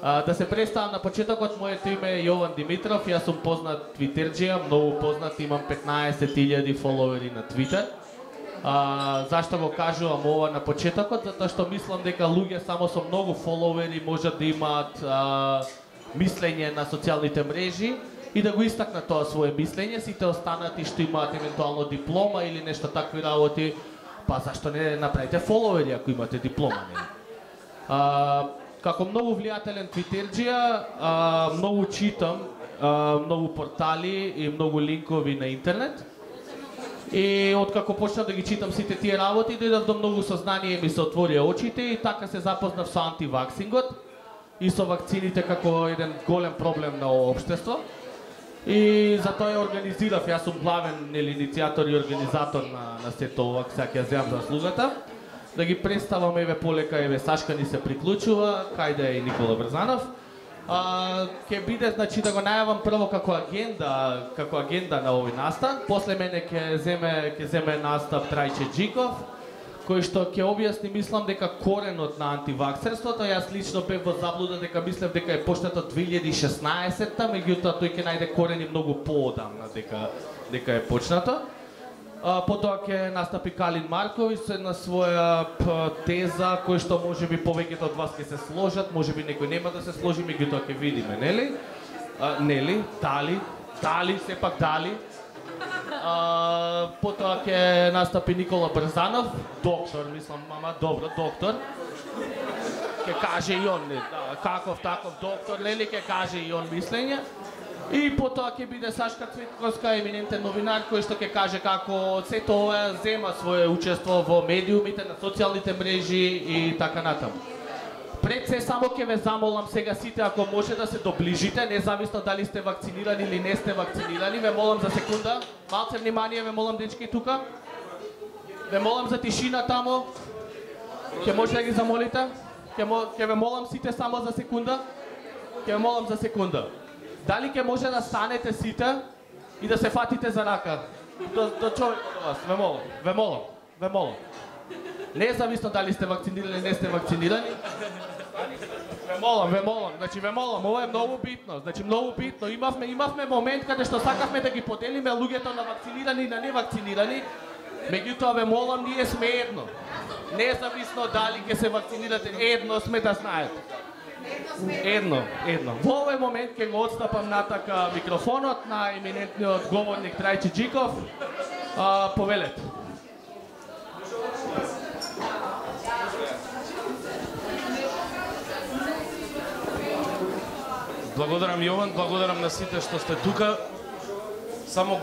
Да се представам на почетокот, моето име е Јован Димитров, јас сум познат твитерџија, многу познат, имам 15.000 фоловери на Твитер. Зашто го кажувам ова на почетокот? Затоа што мислам дека луѓе само со многу фоловери можат да имаат мислење на социјалните мрежи и да го истакнат тоа свое мислење, сите останати што имаат евентуално диплома или нешто такви работи, па зашто не направите фоловери ако имате диплома, не? Како многу влијателен твитерџија, многу читам, многу портали и многу линкови на интернет. И откако почнав да ги читам сите тие работи, дојдов до многу сознание и ми се отворија очите и така се запознав со антиваксингот и со вакцините како еден голем проблем на општество. И затоа ја организирав, јас сум главен иницијатор и организатор на сето ова, сега ќе ја земам заслугата. Да ги представам, еве полека, еве Сашка ни се приклучува, кајде е и Никола Брзанов. Ќе биде, значи, да го најавам прво како агенда на овој настан, после мене ќе земе настап Трајче Джиков, кој што ќе објасни, мислам, дека коренот на антиваксерството. Јас лично бев во заблуда дека мислев дека е почнато 2016-та, меѓутоа тој ќе најде корени многу поодамна дека е почнато. Потоа ќе настапи Калин Марковиќ со една своја теза, кој што можеби повеќето од вас ќе се сложат, можеби некој нема да се сложи, меѓутоа ќе видиме, нели? Нели? Дали, сепак дали. Потоа ќе настапи Никола Брзанов, доктор, мислам, добро, доктор. Ќе каже и он, каков таков доктор, нели, ќе каже и он мислење. И потоа ќе биде Сашка Цветковска, еминентен новинар, кој што ќе каже како сето ова зема свое учество во медиумите, на социјалните мрежи и така натаму. Пред се само ќе ве замолам сега сите, ако може да се доближите, независно дали сте вакцинирани или не сте вакцинирани, ве молам за секунда, малце внимание, ве молам дечки тука. Ве молам за тишина тамо. Ќе може да ги замолите? Ќе ве молам сите само за секунда. Ќе ве молам за секунда. Дали ќе може да станете сите и да се фатите за рака? До човек од вас, ве молам. Независно дали сте вакцинирани или не сте вакцинирани. Ве молам, значи ве молам, ова е многу битно, значи многу битно. Имавме момент каде што сакавме да ги поделиме луѓето на вакцинирани и на невакцинирани, меѓутоа ве молам, ние сме едно. Независно дали ќе се вакцинирате, едно сме да знаете. Едно. Во овој момент ќе го отстапам натака микрофонот на еминентниот говорник Трајче Джиков. Повелете. Благодарам Јован, благодарам на сите што сте тука. Само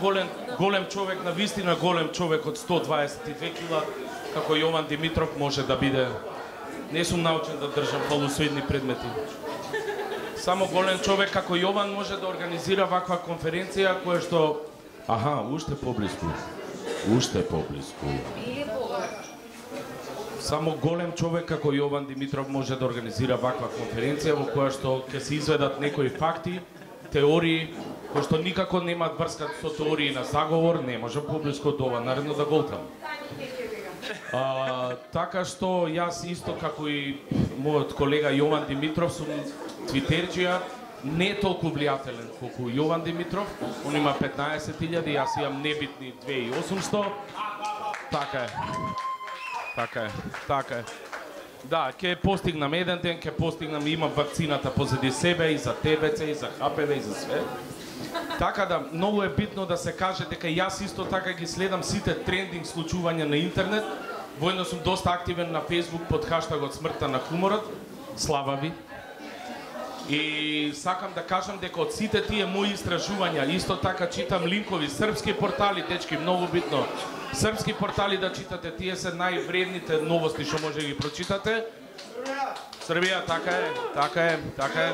голем човек, на вистина голем човек од 122 кила, како Јован Димитров може да биде. Не сум научен да држам фалусоидни предмети. Само голем човек како Јован може да организира ваква конференција која што... уште поблиску. Само голем човек како Јован Димитров може да организира ваква конференција во која што ќе се изведат некои факти, теории, кои што никако немаат врска со теории на заговор, не може поблиску од ова, наредно да голтам. Така што јас исто како и мојот колега Јован Димитров сум твитерџија, не толку влијателен колку Јован Димитров, он има 15.000, јас имам небитни 2.800. Така е. Да, ќе постигнам еден ден, имам вакцината позади себе и за ТБЦ, и за ХПВ, и за све. Така да, многу е битно да се каже дека јас исто така ги следам сите трендинг случувања на интернет. Воедно сум доста активен на Facebook под хаштагот смртта на хуморот. Слава ви. И сакам да кажам дека од сите тие мои истражувања, исто така читам линкови, српски портали, дечки, многу битно. Српски портали да читате, тие се највредните новости што може да ги прочитате. Србија, така е.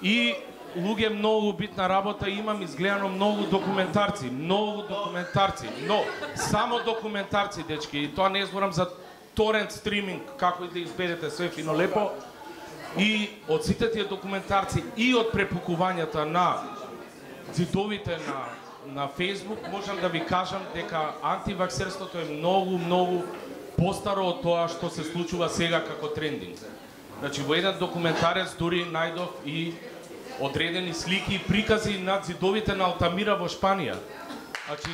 И луѓе, многу битна работа, имам изгледано многу документарци, но само документарци, дечки, и тоа не зборам за торент стриминг, како и да изберете све фино лепо. И од сите тие документарци и од препукувањата на зидовите на Facebook, можам да ви кажам дека антиваксерството е многу постаро од тоа што се случува сега како трендинг. Значи во еден документарец дури најдов и одредени слики и прикази над зидовите на Алтамира во Шпанија. Значи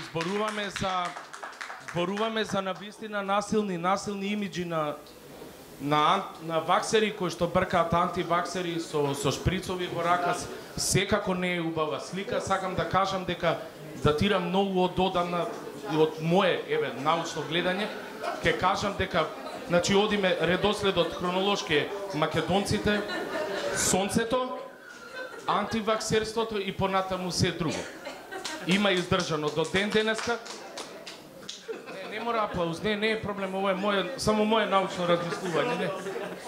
зборуваме за навистина насилни имиджи на ваксери кои што бркаат антиваксери со шприцови во рака. Секако не е убава слика. Сакам да кажам дека датирам многу од одамна и од мое научно гледање. Ке кажам дека значи одиме редоследот хронолошки македонците, сонцето, антиваксерството и понатаму се друго. Има издржано до ден денеска. Не мора аплауз, не е проблем, ова е само мое научно размислување,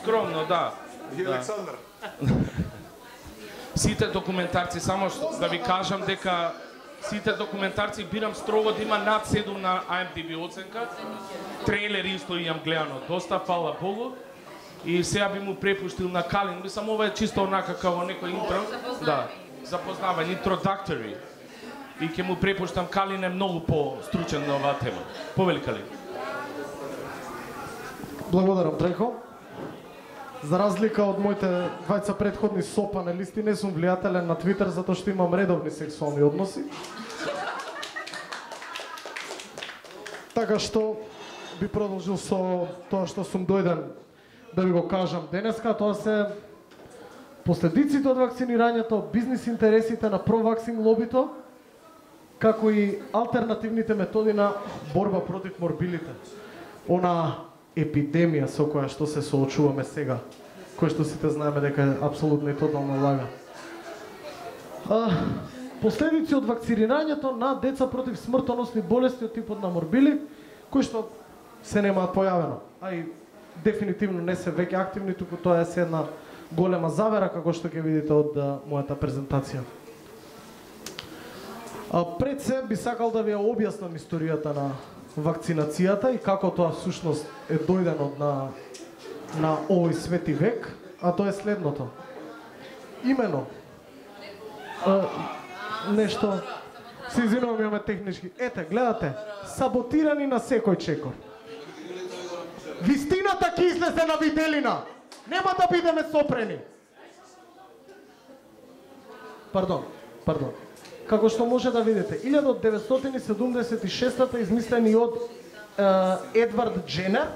скромно, да. Александар. Сите документарци, само да ви кажам дека сите документарци бирам строго да има над 7 на IMDb оценка. Трейлер исто имам гледано доста, фала Богу. И сега би му препуштил на Калин, мислам ова е чисто онака како некој интро. Да, запознавање, introductory. И ќе му препуштам, Калин е многу по-стручен на оваа тема. Повели Калин. Благодарам, Дрейко. За разлика од моите двајца предходни сопанелисти, не сум влијателен на Твитер затоа што имам редовни сексуални односи. Така што би продолжил со тоа што сум дојден да ви го кажам денеска, тоа се последиците од вакцинирањето, бизнис интересите на провакцин лобито, како и алтернативните методи на борба против морбилите. Она епидемија со која што се соочуваме сега, која што сите знаеме дека е апсолутно и тотална лага. Последици од вакцинирањето на деца против смртоносни болести од типот на морбили, кои што се немаат појавено, а и дефинитивно не се веќе активни, туку тоа е се една голема завера, како што ќе видите од мојата презентација. Пред се би сакал да ви ја објаснам историјата на вакцинацијата и како тоа всушност е дојдено на овој свети век, а тоа е следното. Имено, нешто, се извинувам, имаме технички. Ете, гледате, саботирани на секој чекор. Вистината ќе излезе на виделина. Нема да бидеме сопрени. Пардон. Како што може да видите, 1976-та измислени од Едвард Дженер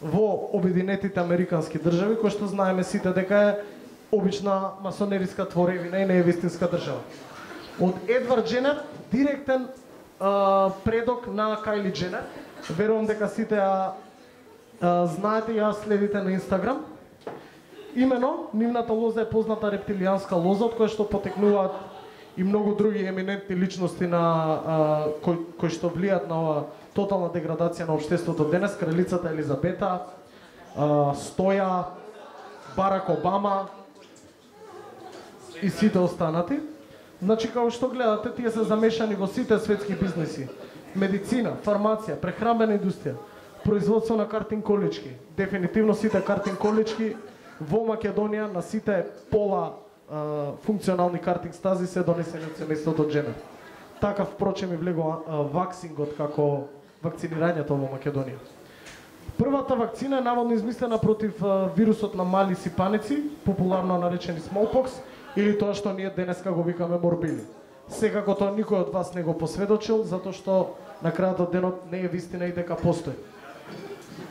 во Обединетите Американски држави, кој што знаеме сите дека е обична масонериска творевина и не е вистинска држава. Од Едвард Дженер, директен предок на Кайли Дженер. Верувам дека сите знаете и ја следите на Инстаграм. Имено, нивната лоза е позната рептилијанска лоза, од која што потекнуваат и многу други еминентни личности кои што влијат на ова тотална деградација на општеството денес, кралицата Елизабета, Стоја, Барак Обама и сите останати. Значи, како што гледате, тие се замешани во сите светски бизнеси. Медицина, фармација, прехранбена индустрија, производство на картин колички. Дефинитивно сите картин колички во Македонија на сите пола функционални картинг стази се донесени од семејството Дженер. Така, впрочем, и влегува ваксингот како вакцинирањето во Македонија. Првата вакцина е наводно измислена против вирусот на мали сипаници, популарно наречени smallpox, или тоа што ние денеска го викаме морбили. Секако тоа никој од вас не го посведочил, затоа што на крајот од денот не е вистина и дека постои.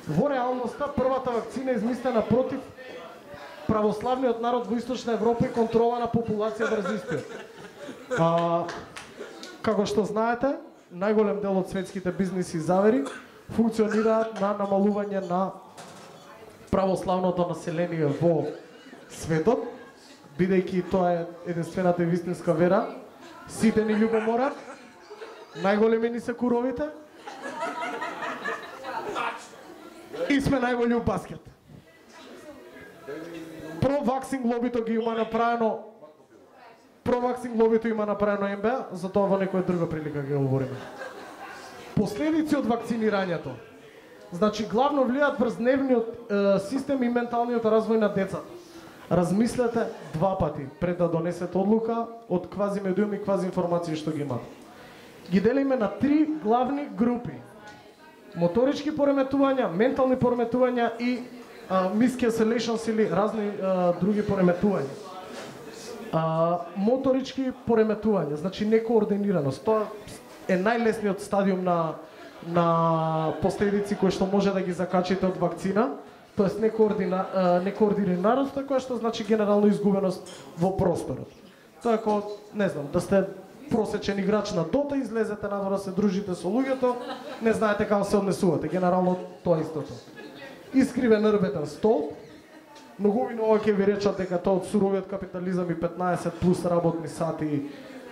Во реалноста, првата вакцина е измислена против православниот народ во Источна Европа и контрола на популација врз истиот. Како што знаете, најголем дел од светските бизниси и завери функционираат на намалување на православното население во светот, бидејќи тоа е единствената и вистинска вера. Сите ни љубоморат, најголеми ни се куровите и сме најголи у баскет. Провакцин лобито има направено МБА, затоа во некоја друга прилика ги говориме. Последици од вакцинирањето. Значи, главно влијаат врз нервниот систем и менталниот развој на децата. Размислете два пати пред да донесете одлука од квазимедиуми и квазиинформации што ги имат. Ги делиме на три главни групи. Моторички пореметувања, ментални пореметувања и miscancellations или разни други пореметувања. Моторички пореметувања, значи некоординираност. Тоа е најлесниот стадиум на последици кои што може да ги закачите од вакцина, тоест некоординираност, која што значи генерално изгубеност во просторот. Тоа е како, не знам, да сте просечен играч на Дота, излезете надвор да се дружите со луѓето, не знаете како се однесувате, генерално тоа истото. Искривен рбетен столб, многувина ова ќе ви речат дека тоа од суровиот капитализам и 15 плюс работни сати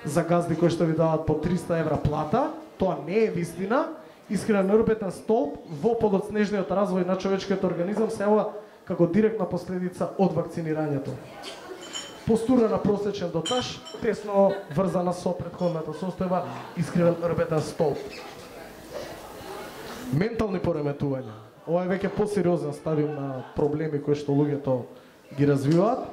за газди кои што ви дават по 300 евра плата, тоа не е вистина. Искривен рбетен столб во подоцнежниот развој на човечкиот организам се јавува како директна последица од вакцинирањето. Постура на просечен дотаж, тесно врзана со претходната состојба, искривен рбетен столб. Ментални пореметувања. Ова е веќе посериозен стадиум на проблеми кои што луѓето ги развиваат.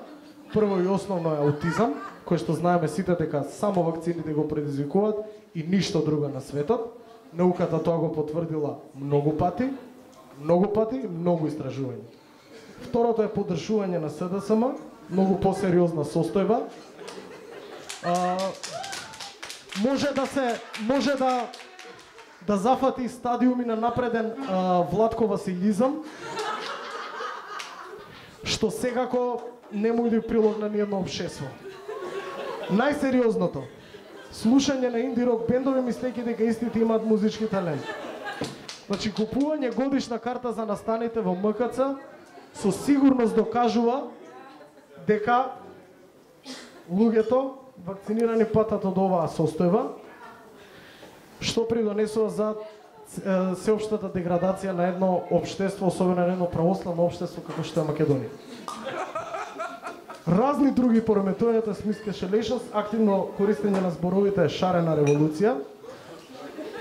Прво и основно е аутизам, кој што знаеме сите дека само вакцините го предизвикуваат и ништо друго на светот. Науката тоа го потврдила многу пати, многу истражувања. Второто е поддржување на СДСМ, многу посериозна состојба. Може да зафати стадиуми на напреден владковасилизам, што секако не му иде прилог на ниедно опшество. Најсериозното, слушање на инди рок бендови мислејќи дека истите имаат музички талент. Значи, купување годишна карта за настаните во МКЦ со сигурност докажува дека луѓето вакцинирани патат од оваа состојба, што придонесува за сеопштата деградација на едно општество, особено на едно православно општество како што е Македонија. Разни други пореметувања, miscancellations, активно користење на зборовите шарена револуција.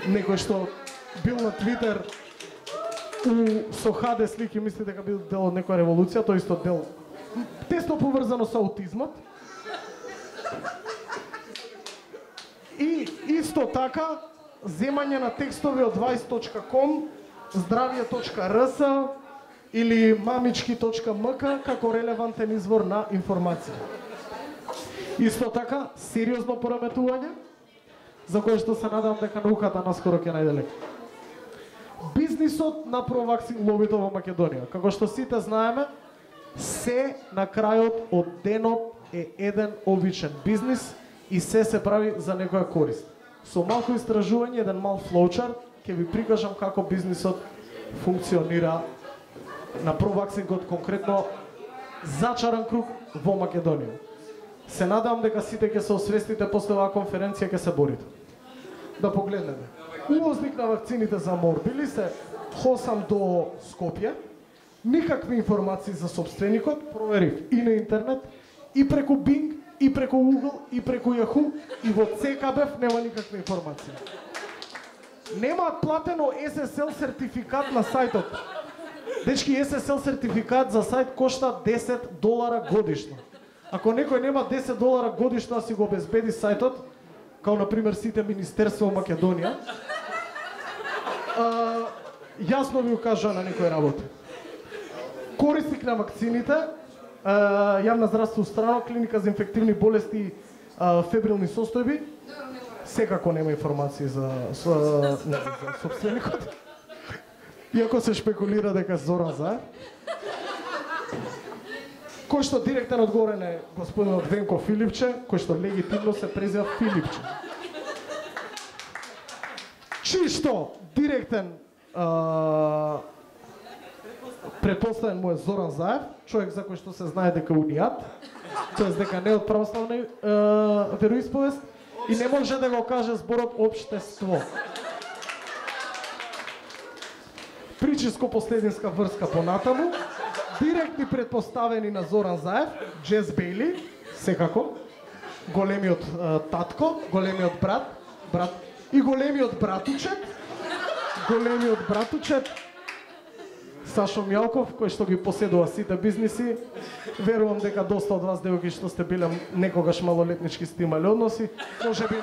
Некој што бил на Твитер со ХД слики мисли дека бил дел од некоја револуција, тој исто дел тесно поврзано со аутизмот. И исто така земање на текстови од vice.com, zdravje.rs или mamički.mk како релевантен извор на информација. Исто така, сериозно пореметување, за кое што се надам дека науката наскоро ќе најде лек. Бизнисот на провакцин лобито во Македонија. Како што сите знаеме, се на крајот од денот е еден обичен бизнис и се прави за некоја корист. Со малку истражување, еден мал флоучарт, ќе ви прикажам како бизнисот функционира на провакцингот, конкретно зачаран круг во Македонија. Се надам дека сите ќе се освестите после оваа конференција ќе се борите. Да погледнете. Увозник на вакцините за морбили се хосам до Скопје. Никакви информации за собственикот, проверив и на интернет, и преку Bing, и преку Google, и преку Yahoo, и во ЦКБ нема никаква информација. Немаат платено SSL сертификат на сајтот. Дечки, SSL сертификат за сајт кошта $10 годишно. Ако некој нема $10 годишно да си го обезбеди сајтот, као например сите министерства во Македонија, јасно ви укажа на некој работи. Корисник на вакцините, јавна здравствена установа, клиника за инфективни болести и фебрилни состојби, секако нема информации за собственикот. Иако се шпекулира дека Зоран Заев, кој што директен одговорен е господинот Венко Филипче, кој што легитимно се презива Филипче. Чишто директен предпоставен му е Зоран Заев, човек за кој што се знае дека унијат, тоест дека не од православна вероисповест и не може да го каже зборот општество. Причиско послединска врска понатаму, директни предпоставени на Зоран Заев, Джес Бейли, секако, големиот татко, големиот брат и големиот братучет, Сашо Мјалков, кој што ги поседува сите бизниси. Верувам дека доста од вас девојки што сте биле некогаш малолетнички сте имали односи, можеби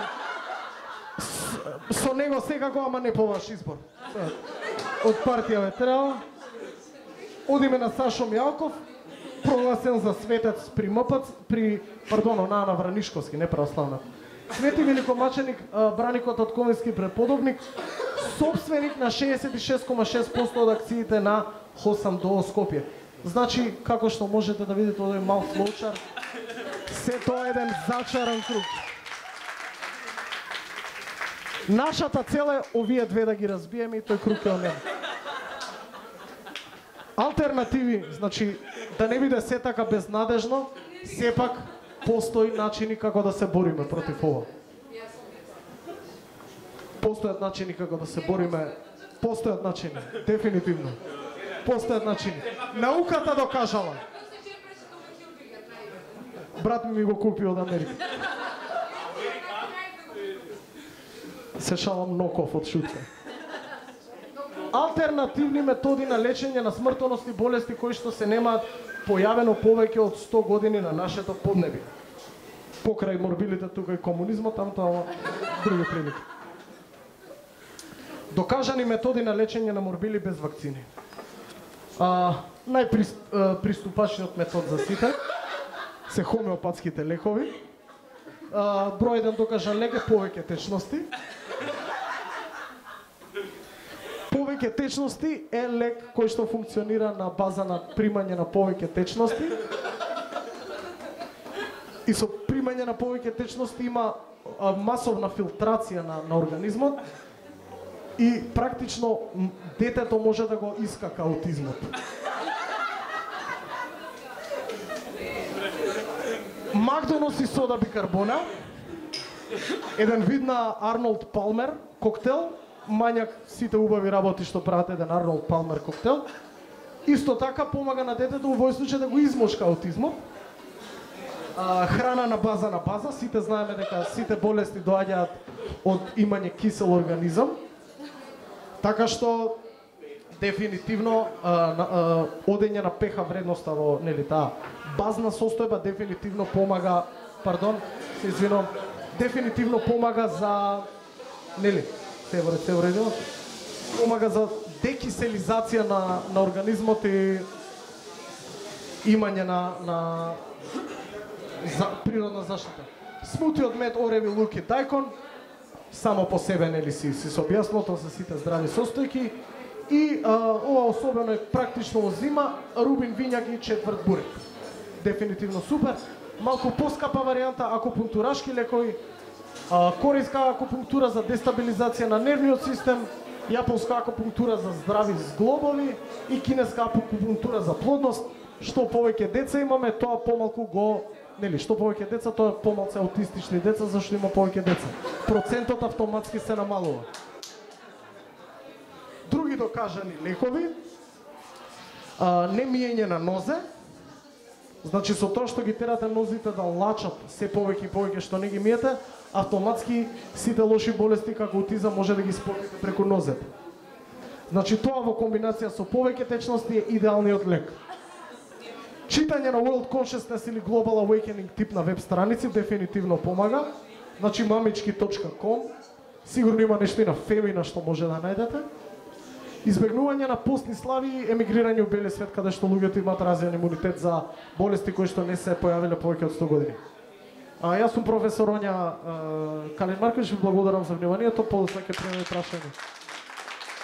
со него секако, ама не по ваш избор. Од партија ветерал. Одиме на Сашо Мјалков, прогласен за светец при Онаа Вранишковски, не православна. Свети великомаченик, браникот од Ковенски преподобник, собственик на 66,6% од акциите на Хосам до Скопје. Значи, како што можете да видите овој мал флоучар, се тоа е еден зачаран круг. Нашата цел е овие две да ги разбиеме и тој круг е онем. Алтернативи, значи, да не биде се така безнадежно, сепак постои начини како да се бориме против ова. Постојат начини како да се бориме, постојат начини, дефинитивно. Постојат начини. Науката докажала. Брат ми го купи од Америка. Се шалам Ноков од шутка. Алтернативни методи на лечење на смртоносни болести кои што се немаат појавено повеќе од 100 години на нашето поднебие. Покрај морбилите тука и комунизмот, таму други прилики. Докажани методи на лечење на морбили без вакцини. Најприступачниот метод за сите се хомеопатските лекови. Број еден докажан лек е повеќе течности. Повеќе течности е лек кој што функционира на база на примање на повеќе течности. И со примање на повеќе течности има масовна филтрација на организмот и практично детето може да го искака аутизмот. Макдонос и сода бикарбона, еден вид на Арнолд Палмер коктел, мањак сите убави работи што прават еден Арнолд Палмер коктел. Исто така помага на детето во овој случај да го измошка аутизмот. Храна на база, сите знаеме дека сите болести доаѓаат од имање кисел организам. Така што дефинитивно одење на pH вредноста во таа базна состојба дефинитивно помага, дефинитивно помага за се вредно, помага за декиселизација на организмот и имање на природна заштита. Смути од мед, ореви, лук и дајкон, само по себе си се објаснува, тоа се сите здрави состојки. И ова особено е практично во зима, рубин, вињак и четврт бурек. Дефинитивно супер. Малку поскапа варијанта, акупунктурашки лекови, корејска акупунктура за дестабилизација на нервниот систем, јапонска акупунктура за здрави зглобови и кинеска акупунктура за плодност. Што повеќе деца имаме, тоа помалку го, што повеќе деца, тоа помалку аутистични деца, зашто има повеќе деца. Процентот автоматски се намалува. Други докажани лекови, не миење на нозе, значи со тоа што ги терате нозите да лачат се повеќе и повеќе што не ги миете, автоматски сите лоши болести како аутизам може да ги спортите преку нозете. Значи тоа во комбинација со повеќе течности е идеалниот лек. Читање на World Consciousness или Global Awakening тип на веб страници дефинитивно помага. Значи mamichki.com, сигурно има нешто и на Femina што може да најдете. Избегнување на постни слави и емигрирање во белиот свет, каде што луѓето имаат развиен имунитет за болести кои што не се појавиле повеќе од 100 години. Јас сум професор Оња Калин Марковиќ, ви благодарам за вниманието, подоцна ќе примеме прашање.